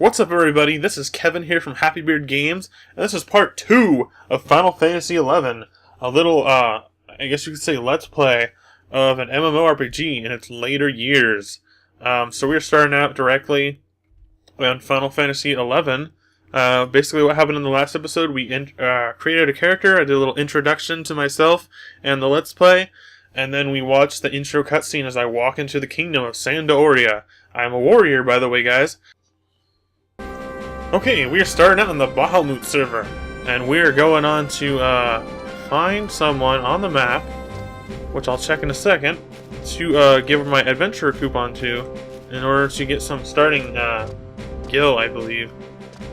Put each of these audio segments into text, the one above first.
What's up, everybody? This is Kevin here from Happy Beard Games, and this is part 2 of Final Fantasy XI. A little, I guess you could say, let's play of an MMORPG in its later years. So we're starting out directly on Final Fantasy XI. Basically what happened in the last episode, we created a character, I did a little introduction to myself and the let's play, and then we watched the intro cutscene as I walk into the kingdom of Vana'diel. I'm a warrior, by the way, guys. Okay, we are starting out on the Bahamut server, and we are going on to find someone on the map, which I'll check in a second, to give my adventure coupon to, in order to get some starting gil, I believe,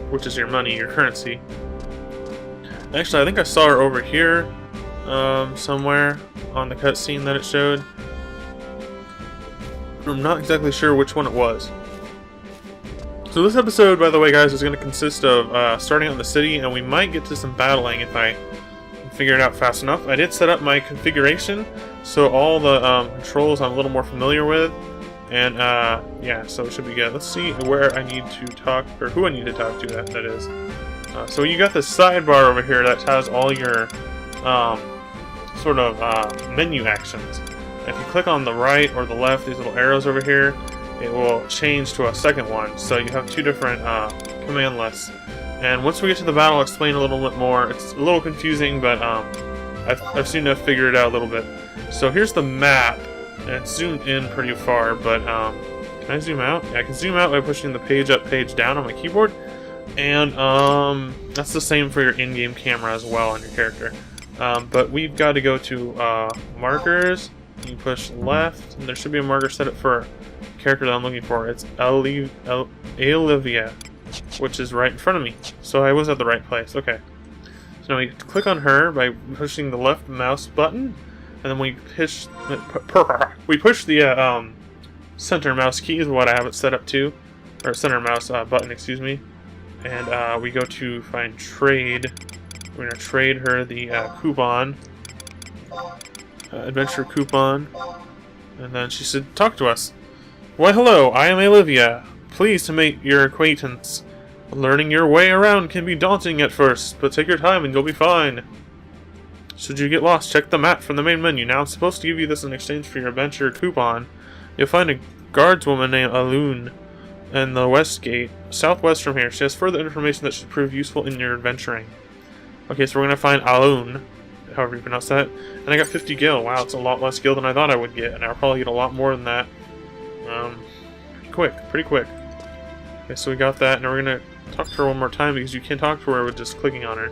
which is your money, your currency. Actually, I think I saw her over here, somewhere on the cutscene that it showed. I'm not exactly sure which one it was. So this episode, by the way, guys, is going to consist of starting out in the city, and we might get to some battling if I can figure it out fast enough. I did set up my configuration, so all the controls I'm a little more familiar with, and yeah, so it should be good. Let's see where I need to talk, or who I need to talk to, that is. So you got this sidebar over here that has all your sort of menu actions. If you click on the right or the left, these little arrows over here, it will change to a second one, so you have two different command lists. And once we get to the battle, I'll explain a little bit more. It's a little confusing, but I've seemed to figure it out a little bit. So here's the map, and it's zoomed in pretty far, but can I zoom out? Yeah, I can zoom out by pushing the page up, page down on my keyboard, and that's the same for your in-game camera as well on your character. But we've got to go to markers. You push left, and there should be a marker set up for character that I'm looking for. It's Olivia, which is right in front of me. So I was at the right place. Okay. So now we click on her by pushing the left mouse button, and then we push the center mouse key is what I have it set up to, or center mouse button, excuse me. And we go to find trade. We're gonna trade her the coupon, adventure coupon, and then she said, "Talk to us." Why, hello, I am Olivia. Pleased to make your acquaintance. Learning your way around can be daunting at first, but take your time and you'll be fine. Should you get lost, check the map from the main menu. Now I'm supposed to give you this in exchange for your adventure coupon. You'll find a guardswoman named Alun in the west gate, southwest from here. She has further information that should prove useful in your adventuring. Okay, so we're going to find Alun, however you pronounce that. And I got 50 gil. Wow, it's a lot less gil than I thought I would get, and I'll probably get a lot more than that. Pretty quick. Okay, so we got that, and we're gonna talk to her one more time because you can't talk to her with just clicking on her.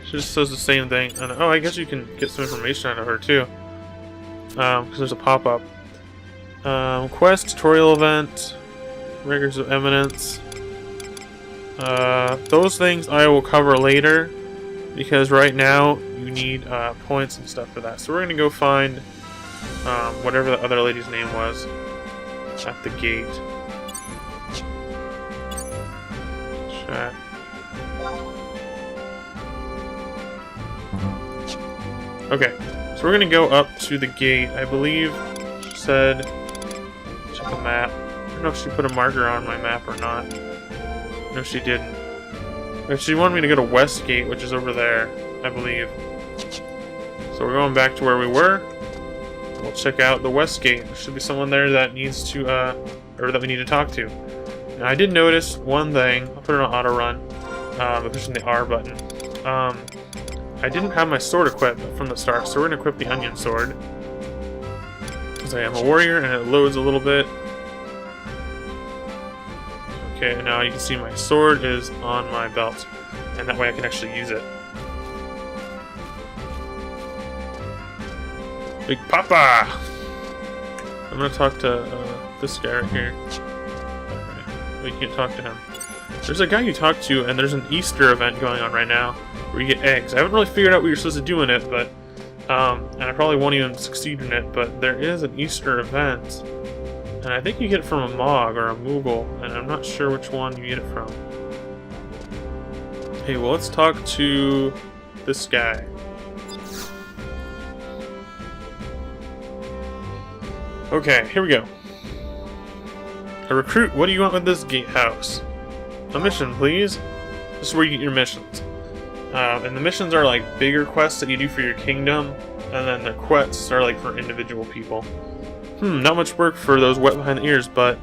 She just says the same thing, and oh, I guess you can get some information out of her too. Because there's a pop-up. Quest, tutorial event, Records of Eminence. Those things I will cover later, because right now you need points and stuff for that. So we're gonna go find whatever the other lady's name was at the gate. Chat. Okay, so we're gonna go up to the gate. I believe she said, check the map. I don't know if she put a marker on my map or not. No, she didn't. She wanted me to go to West Gate, which is over there, I believe. So we're going back to where we were. We'll check out the West Gate. There should be someone there that needs to, or that we need to talk to. Now, I did notice one thing. I'll put it on auto run by pushing the R button. I didn't have my sword equipped from the start, so we're going to equip the onion sword. Because I am a warrior, and it loads a little bit. Okay, now you can see my sword is on my belt, and that way I can actually use it. Big Papa! I'm gonna talk to this guy right here. Okay. You can't talk to him. There's a guy you talk to, and there's an Easter event going on right now where you get eggs. I haven't really figured out what you're supposed to do in it, but and I probably won't even succeed in it, but there is an Easter event, and I think you get it from a Mog or a Moogle, and I'm not sure which one you get it from. Hey, well, let's talk to this guy. Okay, here we go. A recruit, what do you want with this gatehouse? A mission, please. This is where you get your missions. And the missions are like bigger quests that you do for your kingdom, and then the quests are like for individual people. Not much work for those wet behind the ears, but...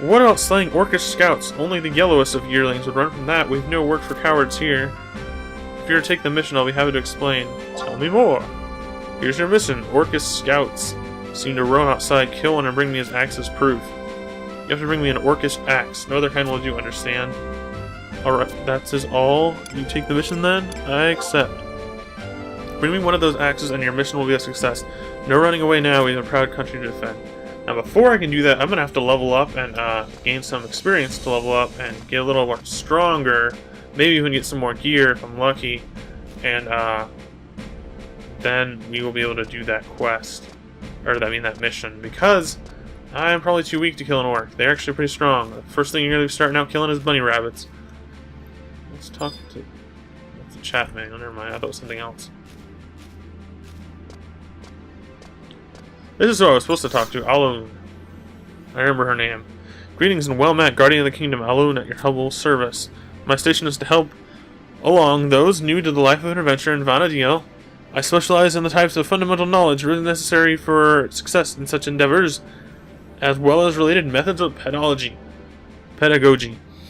What about slaying orcish scouts? Only the yellowest of yearlings would run from that. We've no work for cowards here. If you're to take the mission, I'll be happy to explain. Tell me more. Here's your mission. Orcish scouts seem to roam outside, kill one, and bring me his axe as proof. You have to bring me an orcish axe. No other kind will do, understand? Alright, that's all. You take the mission then? I accept. Bring me one of those axes and your mission will be a success. No running away now, we have a proud country to defend. Now before I can do that, I'm going to have to level up and gain some experience to level up and get a little more stronger. Maybe even get some more gear if I'm lucky. And then we will be able to do that quest. Or that mission. Because I'm probably too weak to kill an orc. They're actually pretty strong. The first thing you're going to be starting out killing is bunny rabbits. Let's talk to... That's a chat manual, never mind, I thought it was something else. This is who I was supposed to talk to, Alun. I remember her name. Greetings and well met, Guardian of the Kingdom, Alun, at your humble service. My station is to help along those new to the life of an adventurer in Vana'diel. I specialize in the types of fundamental knowledge really necessary for success in such endeavors, as well as related methods of pedagogy.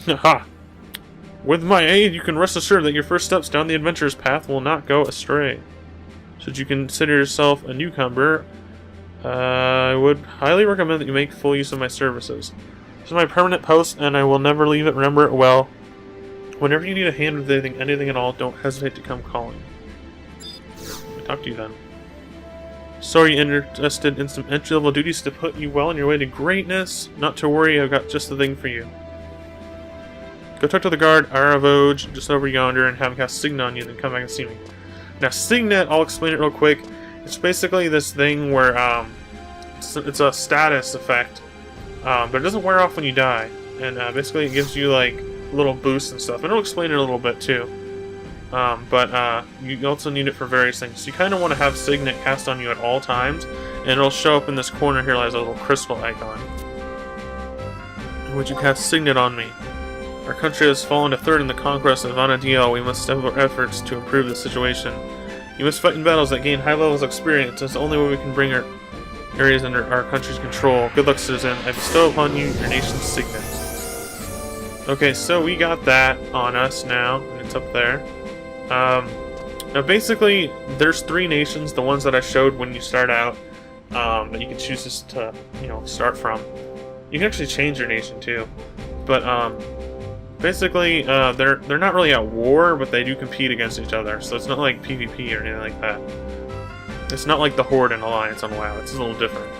Haha! With my aid, you can rest assured that your first steps down the adventurer's path will not go astray. Should you consider yourself a newcomer, I would highly recommend that you make full use of my services. This is my permanent post, and I will never leave it. Remember it well. Whenever you need a hand with anything at all, don't hesitate to come calling. I'll talk to you then. Sorry you're interested in some entry-level duties to put you well on your way to greatness. Not to worry, I've got just the thing for you. Go talk to the guard, Aravoj, just over yonder, and have him cast Signet on you, then come back and see me. Now, Signet, I'll explain it real quick. It's basically this thing where, it's a status effect, but it doesn't wear off when you die. And basically it gives you, like, little boosts and stuff. And I'll explain it a little bit, too. But you also need it for various things. So you kind of want to have Signet cast on you at all times, and it'll show up in this corner here as a little crystal icon. Would you cast Signet on me? Our country has fallen to third in the conquest of Vana'diel. We must step up our efforts to improve the situation. You must fight in battles that gain high levels of experience. It's the only way we can bring our areas under our country's control. Good luck, citizen. I bestow upon you your nation's Signet. Okay, so we got that on us now, and it's up there. Now basically, there's 3 nations, the ones that I showed when you start out, that you can choose to, start from. You can actually change your nation too, but basically, they're not really at war, but they do compete against each other, so it's not like PvP or anything like that. It's not like the Horde and Alliance on WoW, it's a little different.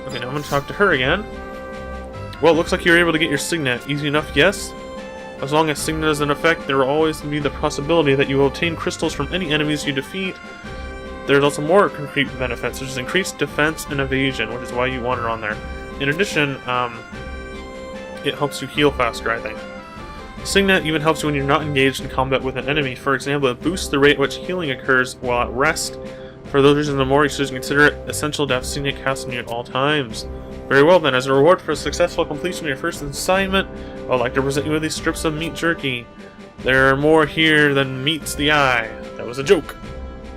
Okay, now I'm going to talk to her again. Well, it looks like you're able to get your Signet. Easy enough, yes? As long as Signet is in effect, there will always be the possibility that you will obtain crystals from any enemies you defeat. There's also more concrete benefits, such as increased defense and evasion, which is why you want it on there. In addition, it helps you heal faster, I think. Signet even helps you when you're not engaged in combat with an enemy. For example, it boosts the rate at which healing occurs while at rest. For those reasons and more, you should consider it essential to have Signet cast on you at all times. Very well then, as a reward for successful completion of your first assignment, I'd like to present you with these strips of meat jerky. There are more here than meets the eye. That was a joke.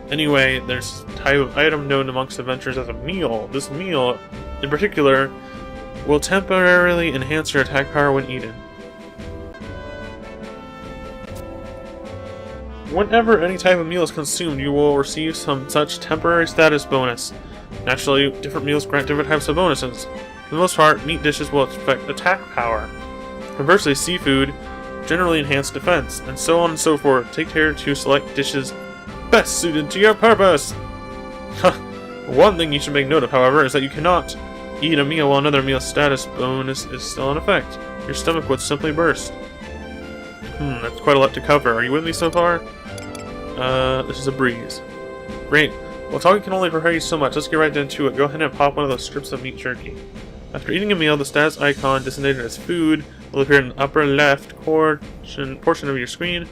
Anyway, there's a type of item known amongst adventurers as a meal. This meal, in particular, will temporarily enhance your attack power when eaten. Whenever any type of meal is consumed, you will receive some such temporary status bonus. Naturally, different meals grant different types of bonuses. For the most part, meat dishes will affect attack power. Conversely, seafood generally enhance defense, and so on and so forth. Take care to select dishes best suited to your purpose. One thing you should make note of, however, is that you cannot eat a meal while another meal status bonus is still in effect. Your stomach would simply burst. That's quite a lot to cover. Are you with me so far? This is a breeze. Great. Well, talking can only prepare you so much. Let's get right into it. Go ahead and pop one of those strips of meat jerky. After eating a meal, the status icon designated as food will appear in the upper left portion of your screen.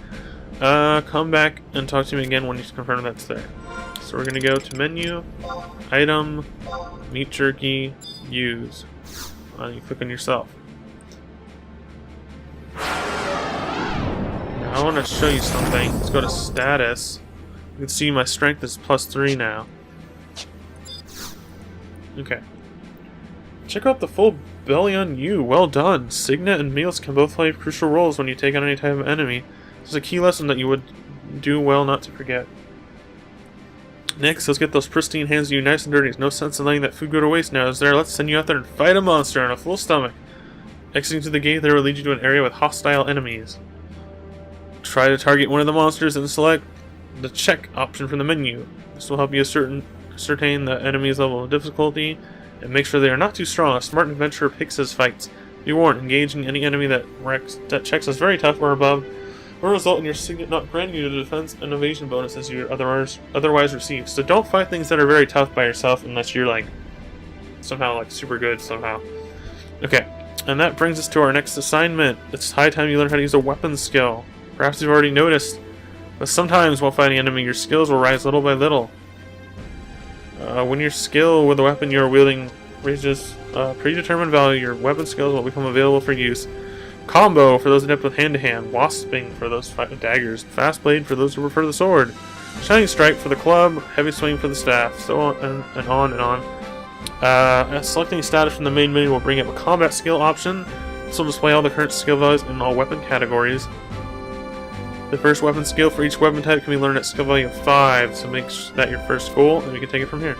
Come back and talk to me again when you confirm that's there. So we're going to go to menu, item, meat jerky, use. And you click on yourself. Now I want to show you something. Let's go to status. You can see my strength is +3 now. Okay. Check out the full belly on you. Well done. Signet and meals can both play crucial roles when you take on any type of enemy. This is a key lesson that you would do well not to forget. Next, let's get those pristine hands of you nice and dirty. There's no sense in letting that food go to waste now, is there? Let's send you out there and fight a monster on a full stomach. Exiting to the gate there will lead you to an area with hostile enemies. Try to target one of the monsters and select the check option from the menu. This will help you ascertain the enemy's level of difficulty and make sure they are not too strong. A smart adventurer picks his fights. Be warned, engaging any enemy that checks is very tough or above will result in your signet not granting you the defense and evasion bonuses you would otherwise receive. So don't fight things that are very tough by yourself unless you're like somehow like super good somehow. Okay, and that brings us to our next assignment. It's high time you learn how to use a weapon skill. Perhaps you've already noticed, but sometimes while fighting enemy, your skills will rise little by little. When your skill with the weapon you are wielding reaches a predetermined value, your weapon skills will become available for use. Combo for those adept with hand-to-hand, wasping for those fight with daggers, fast blade for those who prefer the sword, shining strike for the club, heavy swing for the staff, so on and on and on. Selecting status from the main menu will bring up a combat skill option. This will display all the current skill values in all weapon categories. The first weapon skill for each weapon type can be learned at skill value of 5, so make that your first goal, and we can take it from here.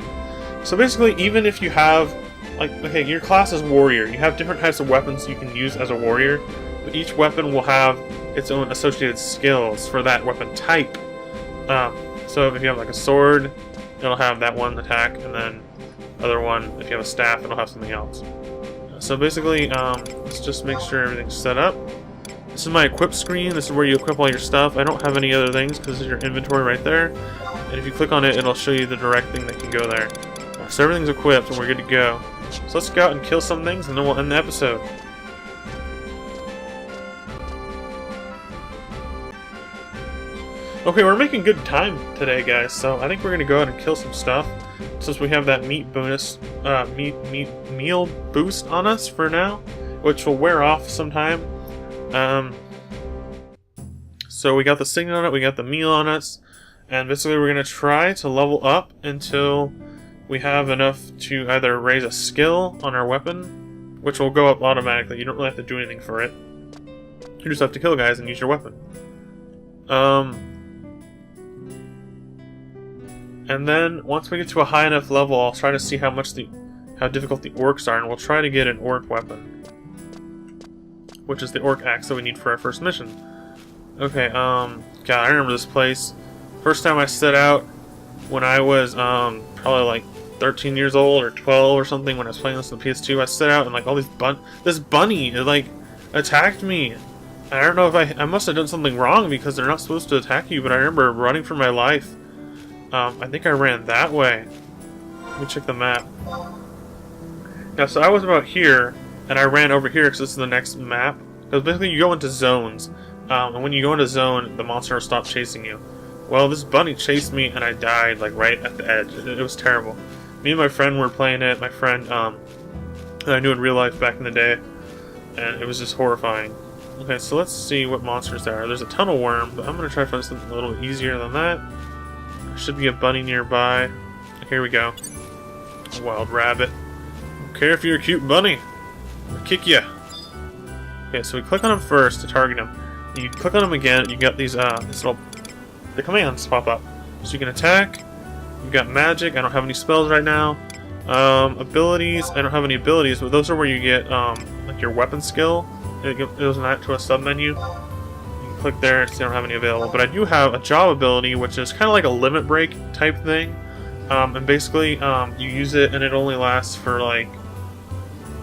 So basically, even if you have, like, okay, your class is warrior, you have different types of weapons you can use as a warrior, but each weapon will have its own associated skills for that weapon type. So if you have like a sword, it'll have that one attack, and then other one, if you have a staff, it'll have something else. So basically, let's just make sure everything's set up. This is my equip screen. This is where you equip all your stuff. I don't have any other things because there's your inventory right there. And if you click on it, it'll show you the direct thing that can go there. So everything's equipped and we're good to go. So let's go out and kill some things and then we'll end the episode. Okay, we're making good time today, guys. So I think we're going to go out and kill some stuff. Since we have that meat bonus, meal boost on us for now, which will wear off sometime. So we got the signet on it, we got the meal on us, and basically we're going to try to level up until we have enough to either raise a skill on our weapon, which will go up automatically. You don't really have to do anything for it. You just have to kill guys and use your weapon. And then once we get to a high enough level, I'll try to see how difficult the orcs are, and we'll try to get an orc weapon, which is the orc axe that we need for our first mission. Okay, God, I remember this place. First time I set out when I was probably like 13 years old or 12 or something, when I was playing this on the PS2, I set out and like all these this bunny, it like attacked me. I don't know if I must have done something wrong because they're not supposed to attack you, but I remember running for my life. I think I ran that way. Let me check the map. Yeah, so I was about here, and I ran over here because this is the next map. Because basically you go into zones, and when you go into zone, the monster will stop chasing you. Well, this bunny chased me, and I died like right at the edge. It was terrible. Me and my friend were playing it. My friend that I knew in real life back in the day, and it was just horrifying. Okay, so let's see what monsters there are. There's a tunnel worm, but I'm going to try to find something a little bit easier than that. There should be a bunny nearby. Here we go. A wild rabbit. Don't care if you're a cute bunny. I'll kick you. Okay, so we click on him first to target him. You click on him again, you got these the commands pop up. So you can attack. You've got magic. I don't have any spells right now. Abilities. I don't have any abilities, but those are where you get like your weapon skill. It goes to a sub menu. You can click there, so you don't have any available. But I do have a job ability, which is kind of like a limit break type thing. And basically, you use it, and it only lasts for like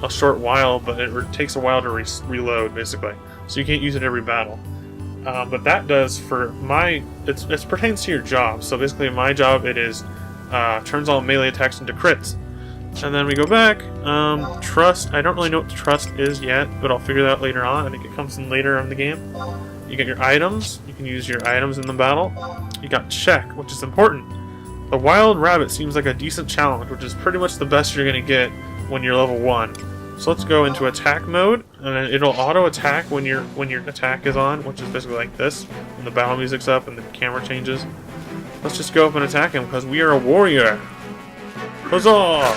a short while, but it takes a while to reload, basically. So you can't use it every battle. But that does for it pertains to your job. So basically, my job turns all melee attacks into crits. And then we go back. Trust. I don't really know what trust is yet, but I'll figure that out later on. I think it comes in later in the game. You get your items. You can use your items in the battle. You got check, which is important. The wild rabbit seems like a decent challenge, which is pretty much the best you're going to get when you're level 1. So let's go into attack mode, and then it'll auto attack when your attack is on, which is basically like this, when the battle music's up and the camera changes. Let's just go up and attack him, because we are a warrior! Huzzah!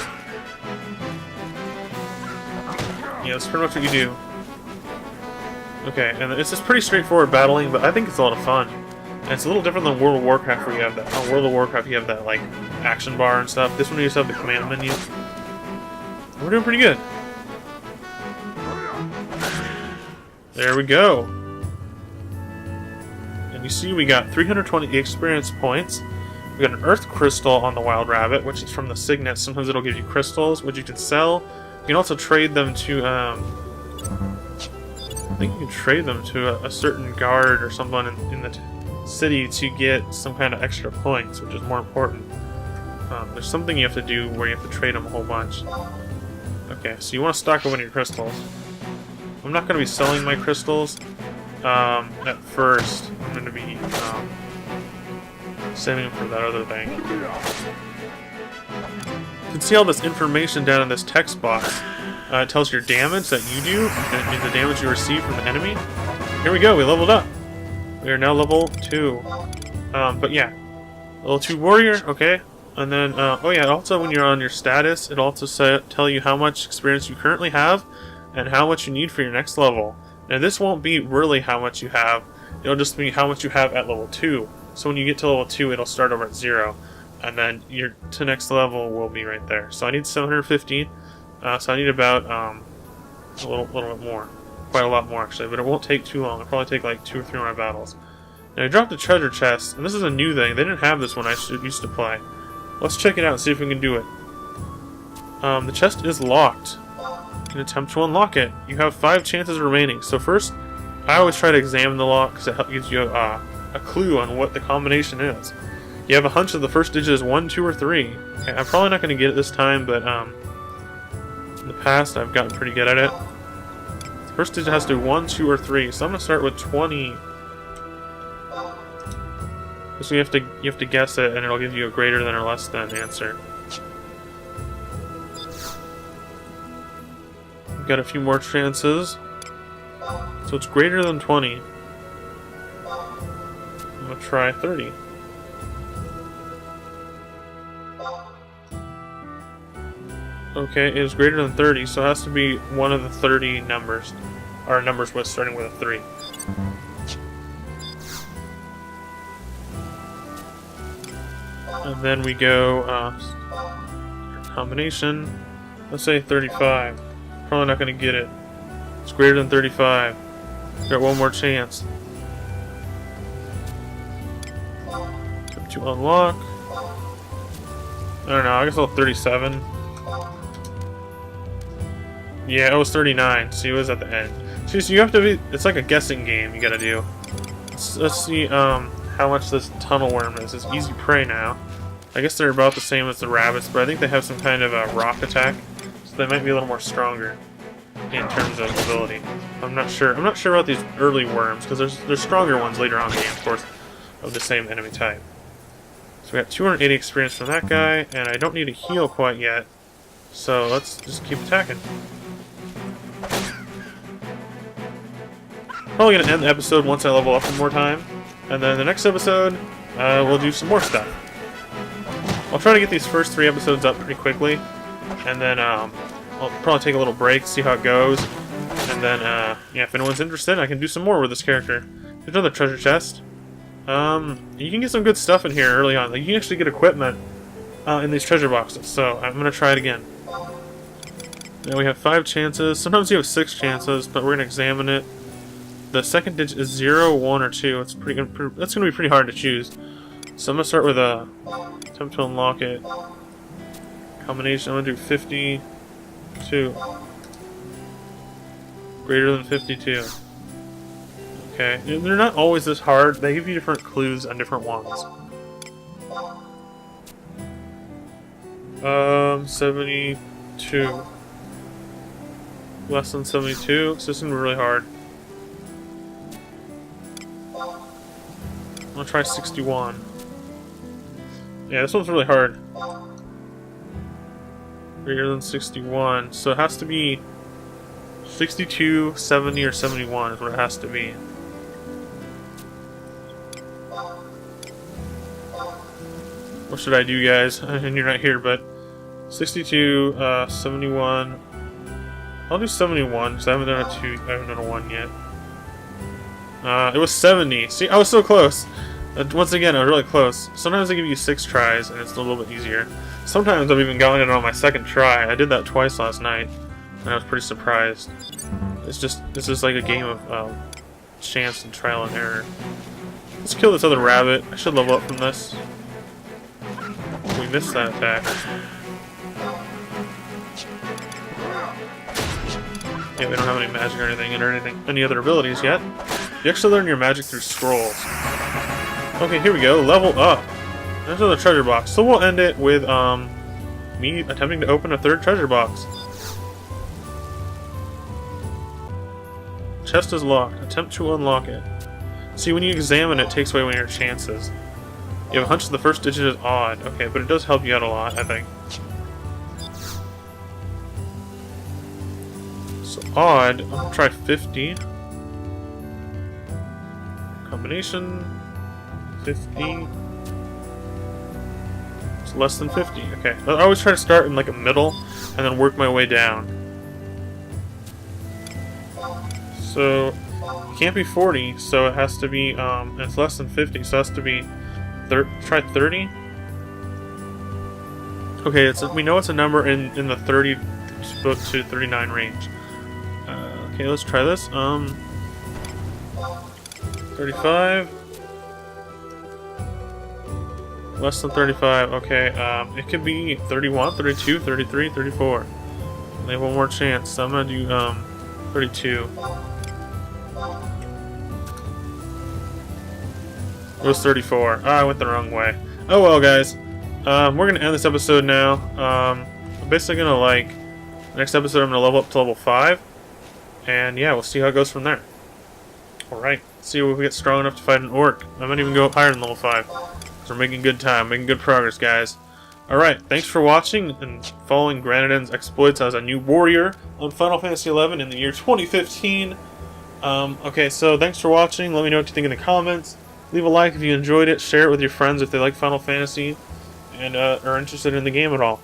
Yeah, that's pretty much what you do. Okay, and it's just pretty straightforward battling, but I think it's a lot of fun. And it's a little different than World of Warcraft, where you have that. On World of Warcraft, you have that, like, action bar and stuff. This one, you just have the command menu. And we're doing pretty good. There we go. And you see we got 320 experience points. We got an Earth Crystal on the Wild Rabbit, which is from the Signet. Sometimes it'll give you crystals, which you can sell. You can also trade them to, I think you can trade them to a certain guard or someone in the city to get some kind of extra points, which is more important. There's something you have to do where you have to trade them a whole bunch. Okay, so you want to stock up on your crystals. I'm not going to be selling my crystals at first. I'm going to be saving them for that other thing. You can see all this information down in this text box. It tells your damage that you do and the damage you receive from the enemy. Here we go, we leveled up. We are now level 2. But yeah, level 2 warrior, okay. And then, oh yeah, also when you're on your status, it'll also tell you how much experience you currently have and how much you need for your next level. Now this won't be really how much you have, it'll just be how much you have at level 2. So when you get to level 2, it'll start over at 0. And then your next level will be right there. So I need 750. So I need about a little bit more. Quite a lot more actually, but it won't take too long. It'll probably take like 2 or 3 more battles. Now I dropped a treasure chest, and this is a new thing. They didn't have this when I used to play. Let's check it out and see if we can do it. The chest is locked. You can attempt to unlock it. You have 5 chances remaining. So first, I always try to examine the lock because it gives you a clue on what the combination is. You have a hunch that the first digit is 1, 2, or 3. Okay, I'm probably not going to get it this time, but in the past I've gotten pretty good at it. The first digit has to be 1, 2, or 3, so I'm going to start with 20. So you have to guess it, and it'll give you a greater than or less than answer. We've got a few more chances. So it's greater than 20. I'm going to try 30. Okay, it is greater than 30, so it has to be one of the 30 numbers. Or numbers with starting with a 3. And then we go combination. Let's say 35. Probably not going to get it. It's greater than 35. Got one more chance. To unlock. I don't know, I guess I'll 37. Yeah, it was 39. See, it was at the end. See, so you have to be. It's like a guessing game you gotta do. Let's see how much this tunnel worm is. It's easy prey now. I guess they're about the same as the rabbits, but I think they have some kind of a rock attack, so they might be a little more stronger in terms of ability. I'm not sure. I'm not sure about these early worms because there's stronger ones later on in the game, of course, of the same enemy type. So we got 280 experience from that guy, and I don't need to heal quite yet. So let's just keep attacking. Probably gonna end the episode once I level up one more time, and then the next episode we'll do some more stuff. I'll try to get these first 3 episodes up pretty quickly, and then I'll probably take a little break, see how it goes, and then yeah, if anyone's interested, I can do some more with this character. There's another treasure chest. You can get some good stuff in here early on. Like, you can actually get equipment in these treasure boxes. So I'm gonna try it again. Now we have 5 chances. Sometimes you have 6 chances, but we're gonna examine it. The second digit is 0, 1, or 2. It's that's gonna be pretty hard to choose. So I'm gonna start with a attempt to unlock it. Combination. I'm gonna do 52. Greater than 52. Okay. They're not always this hard. They give you different clues on different ones. 72. Less than 72. So this is gonna be really hard. I'm gonna try 61. Yeah, this one's really hard. Greater than 61, so it has to be 62, 70, or 71 is what it has to be. What should I do, guys? And you're not here, but 62, 71. I'll do 71 because I haven't done a 2. I haven't done a 1 yet. It was 70. See, I was so close. Once again, I was really close. Sometimes they give you 6 tries, and it's a little bit easier. Sometimes I've even gotten it on my 2nd try. I did that twice last night, and I was pretty surprised. This is like a game of chance and trial and error. Let's kill this other rabbit. I should level up from this. We missed that attack. Yeah, we don't have any magic or anything, any other abilities yet. You actually learn your magic through scrolls. Okay, here we go. Level up. There's another treasure box. So we'll end it with me attempting to open a 3rd treasure box. Chest is locked. Attempt to unlock it. See, when you examine it, it takes away one of your chances. You have a hunch that the first digit is odd. Okay, but it does help you out a lot, I think. So odd, I'm gonna try 50. Combination 50. It's less than 50. Okay, I always try to start in like a middle and then work my way down. So it can't be 40, so it has to be and it's less than 50, so it has to be try 30. Okay, we know it's a number in the 30 to 39 range. Okay, let's try this. 35. Less than 35. Okay, it could be 31, 32, 33, 34. They have one more chance, so I'm gonna do 32. It was 34. I went the wrong way. Oh well, guys. We're gonna end this episode now. I'm basically gonna next episode I'm gonna level up to level 5, and yeah, we'll see how it goes from there. All right. See if we get strong enough to fight an orc. I might even go up higher than level 5. So we're making good time, making good progress, guys. All right. Thanks for watching and following Vana'diel's exploits as a new warrior on Final Fantasy XI in the year 2015. Okay, so thanks for watching. Let me know what you think in the comments. Leave a like if you enjoyed it. Share it with your friends if they like Final Fantasy and are interested in the game at all.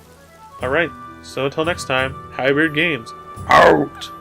Alright, so until next time, Hybrid Games, out!